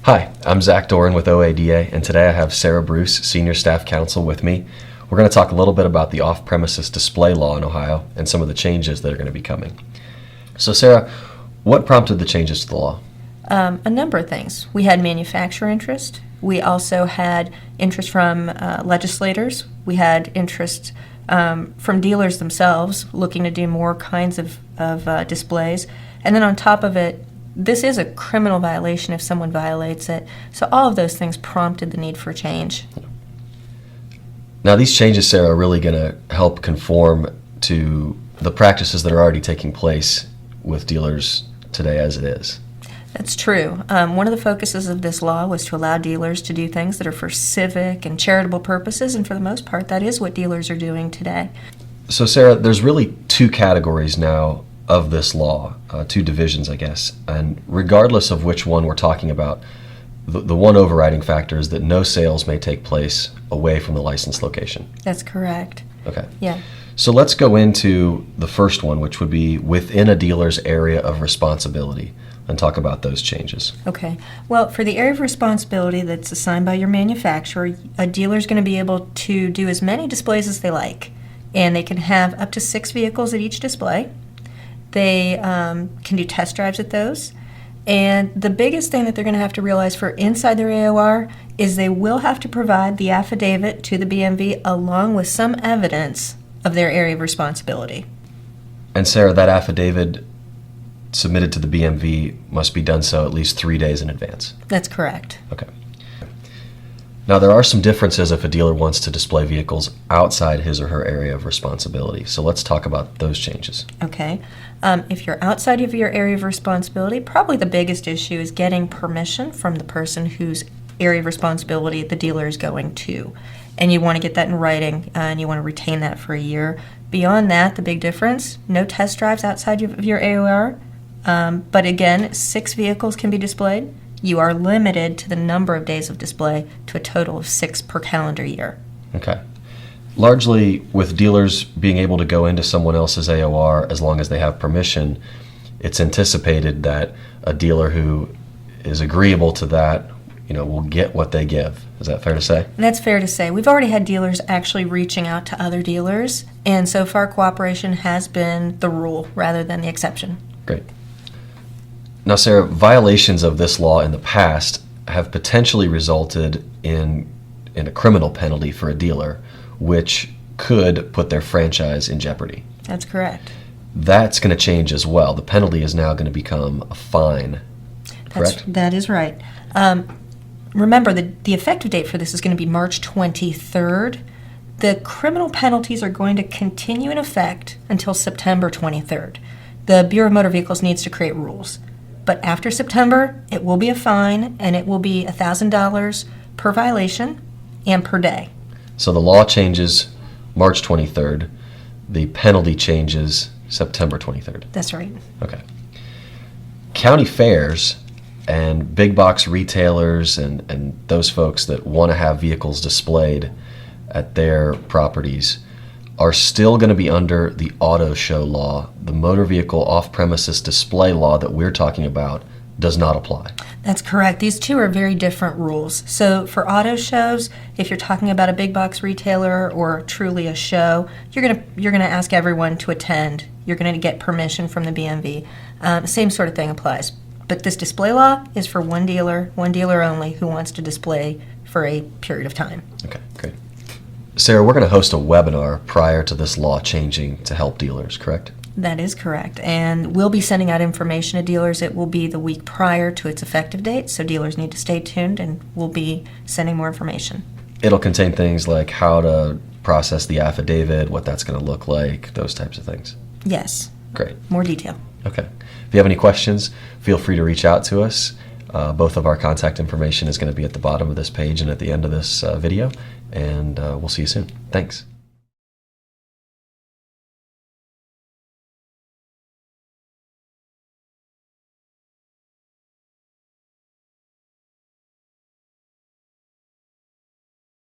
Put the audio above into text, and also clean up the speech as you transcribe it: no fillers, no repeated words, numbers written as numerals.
Hi, I'm Zach Doran with OADA, and today I have Sarah Bruce, Senior Staff Counsel, with me. We're going to talk a little bit about the off-premises display law in Ohio and some of the changes that are going to be coming. So Sarah, what prompted the changes to the law? A number of things. We had manufacturer interest. We also had interest from legislators. We had interest from dealers themselves looking to do more kinds of displays. And then on top of it, this is a criminal violation if someone violates it. So all of those things prompted the need for change. Now these changes, Sarah, are really going to help conform to the practices that are already taking place with dealers today as it is. That's true. One of the focuses of this law was to allow dealers to do things that are for civic and charitable purposes, and for the most part, that is what dealers are doing today. So Sarah, there's really two categories now of this law, two divisions, I guess, and regardless of which one we're talking about, the one overriding factor is that no sales may take place away from the licensed location. That's correct. Okay. Yeah. So let's go into the first one, which would be within a dealer's area of responsibility, and talk about those changes. Okay. Well, for the area of responsibility that's assigned by your manufacturer, a dealer is going to be able to do as many displays as they like, and they can have up to 6 vehicles at each display. They can do test drives at those. And the biggest thing that they're going to have to realize for inside their AOR is they will have to provide the affidavit to the BMV along with some evidence of their area of responsibility. And Sarah, that affidavit submitted to the BMV must be done so at least 3 days in advance. That's correct. Okay. Now there are some differences if a dealer wants to display vehicles outside his or her area of responsibility. So let's talk about those changes. Okay. If you're outside of your area of responsibility, probably the biggest issue is getting permission from the person whose area of responsibility the dealer is going to. And you want to get that in writing, and you want to retain that for a year. Beyond that, the big difference, no test drives outside of your AOR. But again, 6 vehicles can be displayed. You are limited to the number of days of display to a total of 6 per calendar year. Okay. Largely, with dealers being able to go into someone else's AOR as long as they have permission, it's anticipated that a dealer who is agreeable to that, will get what they give. Is that fair to say? That's fair to say. We've already had dealers actually reaching out to other dealers, and so far cooperation has been the rule rather than the exception. Great. Now, Sarah, violations of this law in the past have potentially resulted in a criminal penalty for a dealer, which could put their franchise in jeopardy. That's correct. That's going to change as well. The penalty is now going to become a fine, correct? That is right. Remember, the effective date for this is going to be March 23rd. The criminal penalties are going to continue in effect until September 23rd. The Bureau of Motor Vehicles needs to create rules. But after September, it will be a fine, and it will be $1,000 per violation and per day. So the law changes March 23rd. The penalty changes September 23rd. That's right. Okay. County fairs and big box retailers and those folks that want to have vehicles displayed at their properties are still going to be under the auto show law. The motor vehicle off-premises display law that we're talking about does not apply. That's correct. These two are very different rules. So for auto shows, if you're talking about a big box retailer or truly a show, you're gonna ask everyone to attend. You're going to get permission from the BMV. Same sort of thing applies. But this display law is for one dealer only, who wants to display for a period of time. Okay, great. Sarah, we're going to host a webinar prior to this law changing to help dealers, correct? That is correct. And we'll be sending out information to dealers. It will be the week prior to its effective date, so dealers need to stay tuned, and we'll be sending more information. It'll contain things like how to process the affidavit, what that's going to look like, those types of things. Yes. Great. More detail. Okay. If you have any questions, feel free to reach out to us. Both of our contact information is going to be at the bottom of this page and at the end of this video, and we'll see you soon. Thanks.